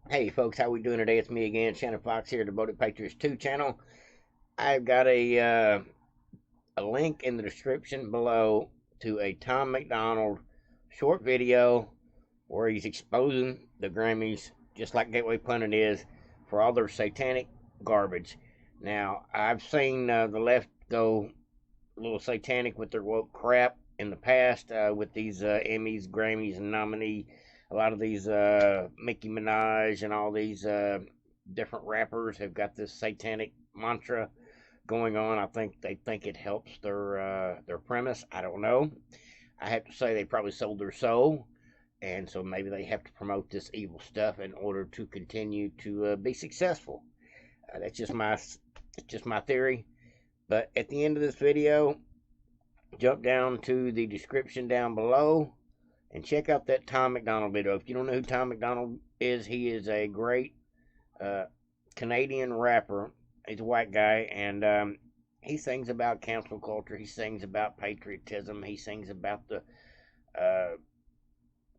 Hey folks, how we doing today? It's me again, Shannon Fox here, Devoted Patriots 2 channel. I've got a link in the description below to a Tom McDonald short video where he's exposing the Grammys, just like Gateway Pundit is, for all their satanic garbage. Now, I've seen the left go a little satanic with their woke crap in the past with these Emmys, Grammys, and nominee. A lot of these Mickey Minaj and all these different rappers have got this satanic mantra going on. I think they think it helps their premise. I don't know. I have to say they probably sold their soul, and so maybe they have to promote this evil stuff in order to continue to be successful. That's just my theory. But at the end of this video, jump down to the description down below and check out that Tom McDonald video. If you don't know who Tom McDonald is, he is a great uh, Canadian rapper. He's a white guy, and he sings about cancel culture. He sings about patriotism. He sings uh,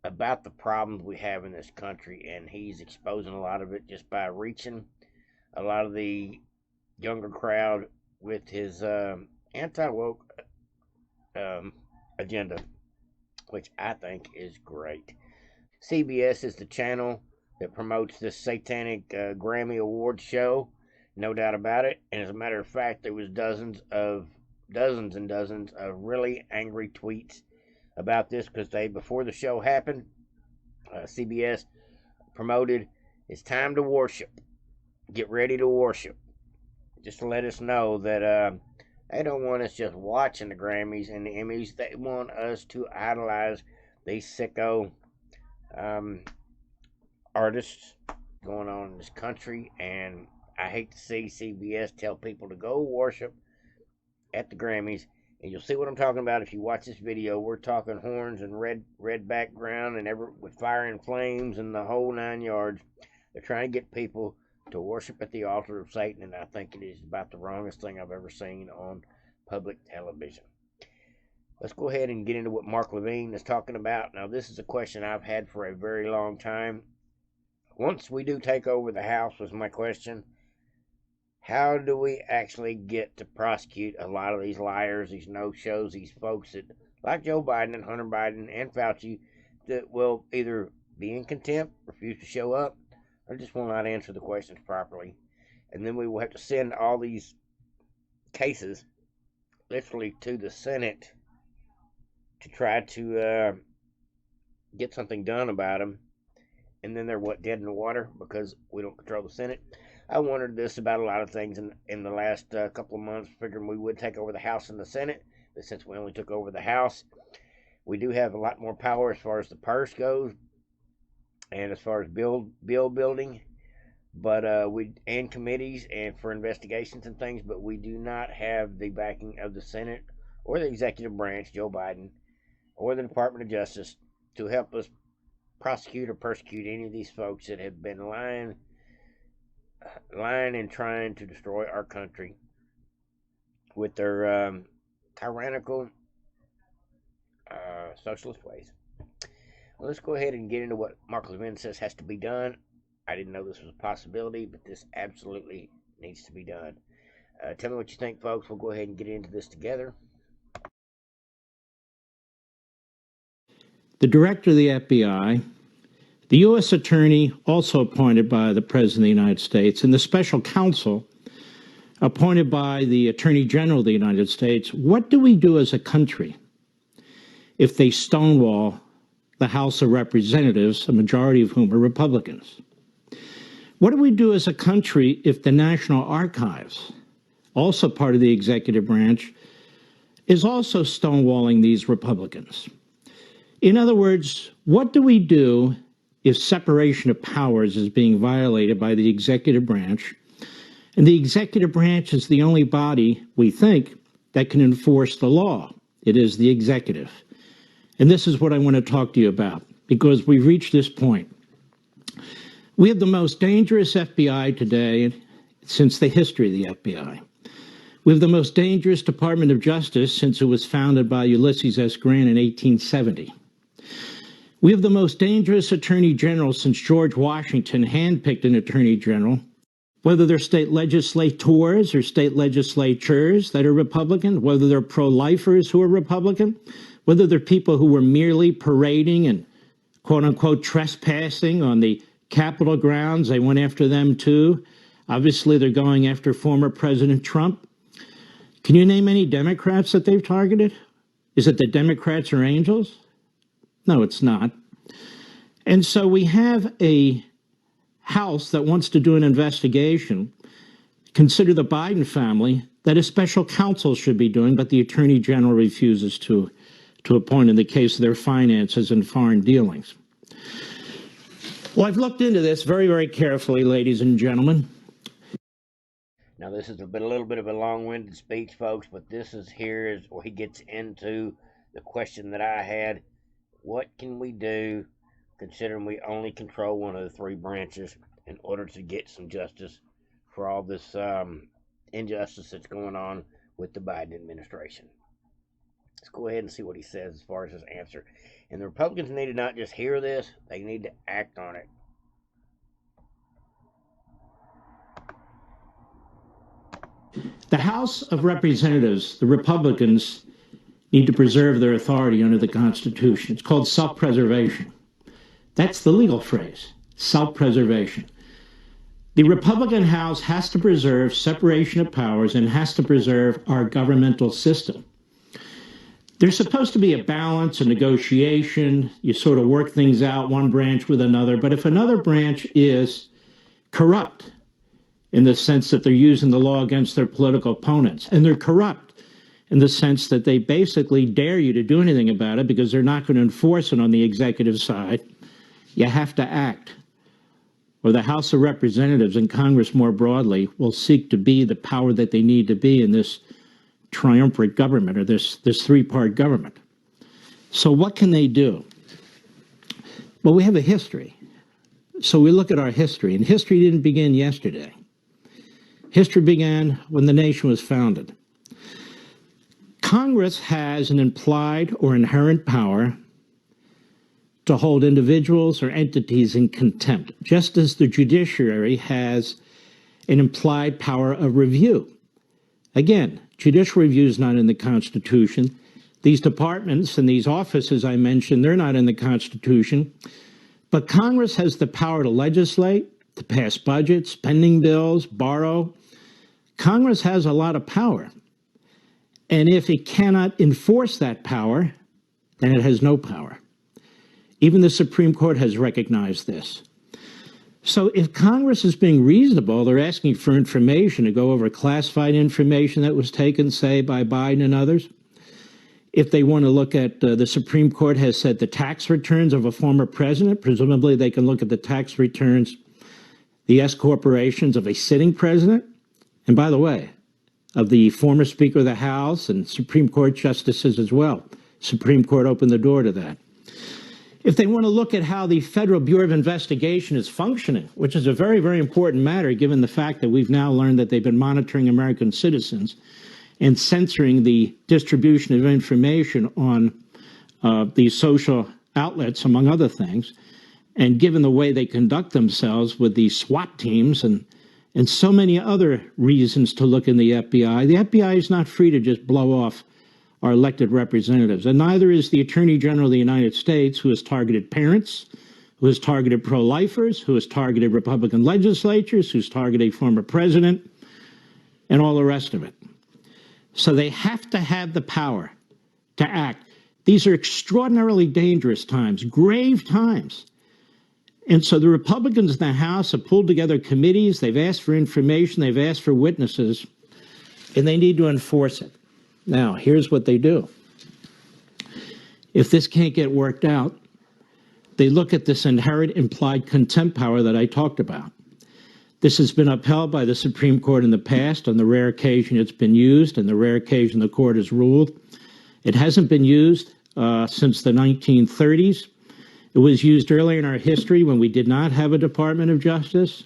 about the problems we have in this country, and he's exposing a lot of it just by reaching a lot of the younger crowd with his anti woke agenda, which I think is great. CBS is the channel that promotes this satanic Grammy Awards show, no doubt about it. And as a matter of fact, there was dozens and dozens of really angry tweets about this because before the show happened, CBS promoted it's time to worship. Get ready to worship. Just to let us know that they don't want us just watching the Grammys and the Emmys. They want us to idolize these sicko um, artists going on in this country. And I hate to see CBS tell people to go worship at the Grammys. And you'll see what I'm talking about if you watch this video. We're talking horns and red background and with fire and flames and the whole 9 yards. They're trying to get people to worship at the altar of Satan, and I think it is about the wrongest thing I've ever seen on public television. Let's go ahead and get into what Mark Levin is talking about. Now, this is a question I've had for a very long time. Once we do take over the House, was my question, how do we actually get to prosecute a lot of these liars, these no-shows, these folks that, like Joe Biden and Hunter Biden and Fauci, that will either be in contempt, refuse to show up, or just will not answer the questions properly. And then we will have to send all these cases literally to the Senate to try to get something done about them. And then they're dead in the water because we don't control the Senate. I wondered this about a lot of things in the last couple of months, figuring we would take over the House and the Senate. But since we only took over the House, we do have a lot more power as far as the purse goes and as far as bill building, but we and committees and for investigations and things, but we do not have the backing of the Senate or the executive branch, Joe Biden, or the Department of Justice to help us prosecute or persecute any of these folks that have been lying and trying to destroy our country with their tyrannical socialist ways. Well, let's go ahead and get into what Mark Levin says has to be done. I didn't know this was a possibility, but this absolutely needs to be done. Tell me what you think, folks. We'll go ahead and get into this together. The director of the FBI, the U.S. attorney also appointed by the President of the United States, and the special counsel appointed by the Attorney General of the United States. What do we do as a country if they stonewall the House of Representatives, a majority of whom are Republicans? What do we do as a country if the National Archives, also part of the executive branch, is also stonewalling these Republicans? In other words, what do we do if separation of powers is being violated by the executive branch, and the executive branch is the only body, we think, that can enforce the law? It is the executive. And this is what I want to talk to you about, because we've reached this point. We have the most dangerous FBI today since the history of the FBI. We have the most dangerous Department of Justice since it was founded by Ulysses S. Grant in 1870. We have the most dangerous attorney general since George Washington handpicked an attorney general, whether they're state legislators or state legislatures that are Republican, whether they're pro-lifers who are Republican, whether they're people who were merely parading and quote-unquote trespassing on the Capitol grounds. They went after them too. Obviously, they're going after former President Trump. Can you name any Democrats that they've targeted? Is it the Democrats are angels? No, it's not. And so we have a House that wants to do an investigation, consider the Biden family, that a special counsel should be doing, but the Attorney General refuses to appoint in the case of their finances and foreign dealings. Well, I've looked into this very, very carefully, ladies and gentlemen. Now, this is a little bit of a long-winded speech, folks, but this is where he gets into the question that I had. What can we do, considering we only control one of the three branches, in order to get some justice for all this injustice that's going on with the Biden administration? Let's go ahead and see what he says as far as his answer. And the Republicans need to not just hear this, they need to act on it. The House of Representatives, the Republicans, need to preserve their authority under the Constitution. It's called self-preservation. That's the legal phrase, self-preservation. The Republican House has to preserve separation of powers and has to preserve our governmental system. There's supposed to be a balance, a negotiation. You sort of work things out, one branch with another. But if another branch is corrupt, in the sense that they're using the law against their political opponents, and they're corrupt in the sense that they basically dare you to do anything about it because they're not going to enforce it on the executive side, you have to act. Or the House of Representatives and Congress more broadly will seek to be the power that they need to be in this triumvirate government, or this three-part government. So what can they do? Well, we have a history. So we look at our history, and history didn't begin yesterday. History began when the nation was founded. Congress has an implied or inherent power to hold individuals or entities in contempt, just as the judiciary has an implied power of review. Again, judicial review is not in the Constitution. These departments and these offices I mentioned, they're not in the Constitution. But Congress has the power to legislate, to pass budgets, spending bills, borrow. Congress has a lot of power. And if it cannot enforce that power, then it has no power. Even the Supreme Court has recognized this. So if Congress is being reasonable, they're asking for information to go over classified information that was taken, say, by Biden and others. If they want to look at, the Supreme Court has said the tax returns of a former president, presumably they can look at the tax returns, the S corporations of a sitting president. And by the way, of the former Speaker of the House and Supreme Court justices as well. Supreme Court opened the door to that. If they want to look at how the Federal Bureau of Investigation is functioning, which is a very, very important matter given the fact that we've now learned that they've been monitoring American citizens and censoring the distribution of information on these social outlets, among other things, and given the way they conduct themselves with the SWAT teams and so many other reasons to look in the FBI is not free to just blow off our elected representatives. And neither is the Attorney General of the United States, who has targeted parents, who has targeted pro-lifers, who has targeted Republican legislatures, who's targeted a former president, and all the rest of it. So they have to have the power to act. These are extraordinarily dangerous times, grave times. And so the Republicans in the House have pulled together committees, they've asked for information, they've asked for witnesses, and they need to enforce it. Now, here's what they do. If this can't get worked out, they look at this inherent implied contempt power that I talked about. This has been upheld by the Supreme Court in the past on the rare occasion it's been used and the rare occasion the court has ruled. It hasn't been used since the 1930s. It was used earlier in our history when we did not have a Department of Justice.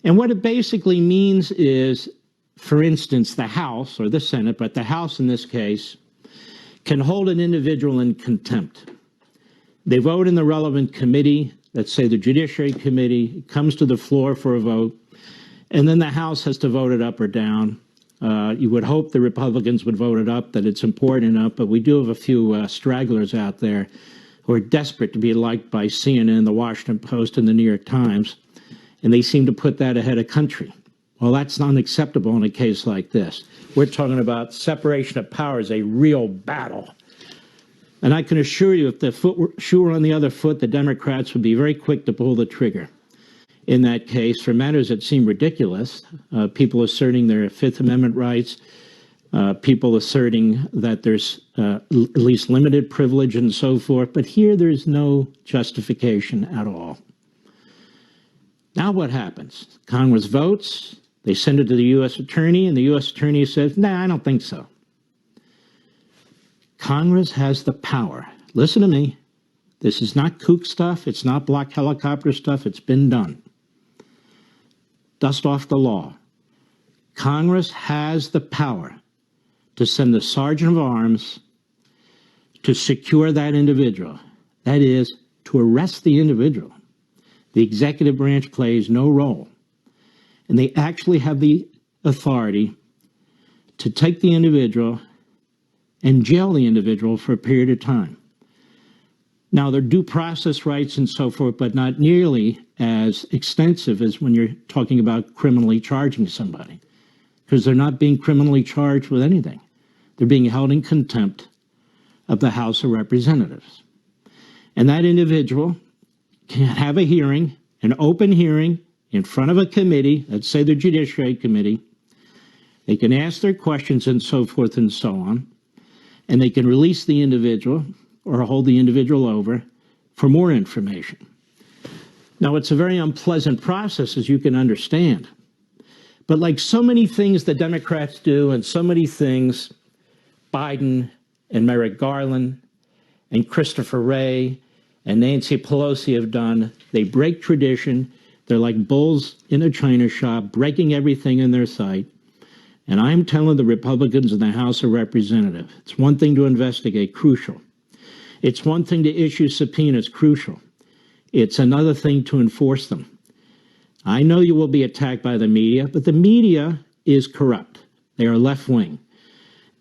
And what it basically means is, for instance, the House, or the Senate, but the House in this case, can hold an individual in contempt. They vote in the relevant committee, let's say the Judiciary Committee, it comes to the floor for a vote, and then the House has to vote it up or down. You would hope the Republicans would vote it up, that it's important enough, but we do have a few stragglers out there who are desperate to be liked by CNN, the Washington Post, and the New York Times, and they seem to put that ahead of country. Well, that's unacceptable in a case like this. We're talking about separation of powers, a real battle. And I can assure you, if the shoe were on the other foot, the Democrats would be very quick to pull the trigger. In that case, for matters that seem ridiculous, people asserting their Fifth Amendment rights, people asserting that there's at least limited privilege and so forth, but here there's no justification at all. Now what happens? Congress votes, they send it to the U.S. Attorney, and the U.S. Attorney says, nah, I don't think so. Congress has the power. Listen to me. This is not kook stuff. It's not black helicopter stuff. It's been done. Dust off the law. Congress has the power to send the sergeant of arms to secure that individual. That is, to arrest the individual. The executive branch plays no role. And they actually have the authority to take the individual and jail the individual for a period of time. Now, there are due process rights and so forth, but not nearly as extensive as when you're talking about criminally charging somebody, because they're not being criminally charged with anything. They're being held in contempt of the House of Representatives. And that individual can have a hearing, an open hearing, in front of a committee, let's say the Judiciary Committee. They can ask their questions and so forth and so on, and they can release the individual or hold the individual over for more information. Now, it's a very unpleasant process, as you can understand. But like so many things the Democrats do, and so many things Biden and Merrick Garland and Christopher Wray and Nancy Pelosi have done, they break tradition. They're like bulls in a china shop, breaking everything in their sight. And I'm telling the Republicans in the House of Representatives, it's one thing to investigate, crucial. It's one thing to issue subpoenas, crucial. It's another thing to enforce them. I know you will be attacked by the media, but the media is corrupt. They are left-wing.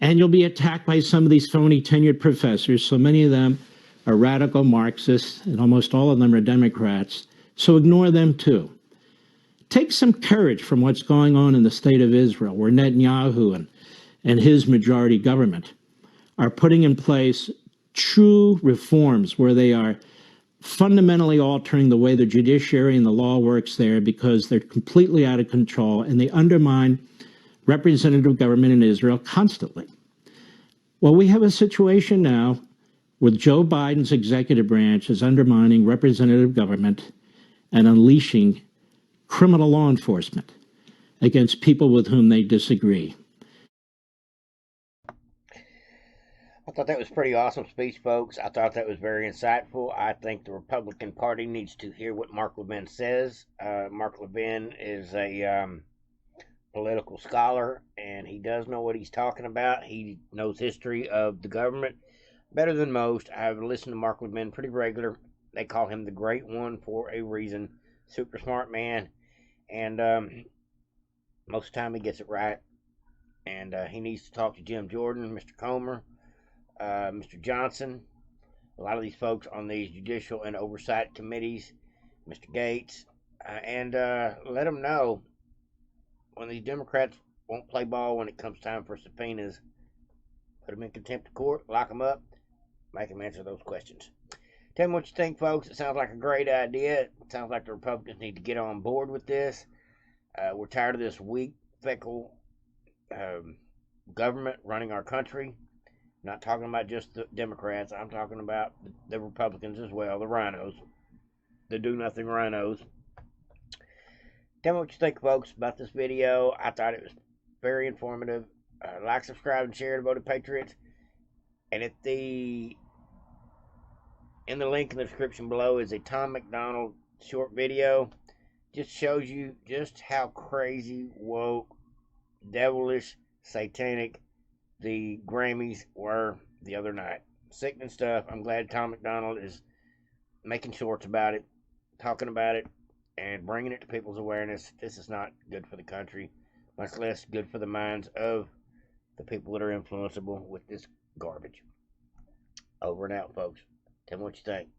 And you'll be attacked by some of these phony tenured professors. So many of them are radical Marxists, and almost all of them are Democrats. So ignore them too. Take some courage from what's going on in the state of Israel, where Netanyahu and his majority government are putting in place true reforms where they are fundamentally altering the way the judiciary and the law works there, because they're completely out of control and they undermine representative government in Israel constantly. Well, we have a situation now where Joe Biden's executive branch is undermining representative government and unleashing criminal law enforcement against people with whom they disagree. I thought that was a pretty awesome speech, folks. I thought that was very insightful. I think the Republican Party needs to hear what Mark Levin says. Mark Levin is a political scholar, and he does know what he's talking about. He knows history of the government better than most. I've listened to Mark Levin pretty regular. They call him the Great One for a reason. Super smart man, and most of the time he gets it right. And he needs to talk to Jim Jordan, Mr. Comer, Mr. Johnson, a lot of these folks on these judicial and oversight committees, Mr. Gates, and let them know when these Democrats won't play ball when it comes time for subpoenas. Put them in contempt of court, lock them up, make them answer those questions. Tell me what you think, folks. It sounds like a great idea. It sounds like the Republicans need to get on board with this. We're tired of this weak, fickle government running our country. I'm not talking about just the Democrats. I'm talking about the Republicans as well, the rhinos, the do-nothing rhinos. Tell me what you think, folks, about this video. I thought it was very informative. Like, subscribe, and share to Voted Patriots. And in the link in the description below is a Tom McDonald short video. Just shows you just how crazy, woke, devilish, satanic the Grammys were the other night. Sickening stuff. I'm glad Tom McDonald is making shorts about it, talking about it, and bringing it to people's awareness. This is not good for the country, much less good for the minds of the people that are influenceable with this garbage. Over and out, folks. Tell me what you think.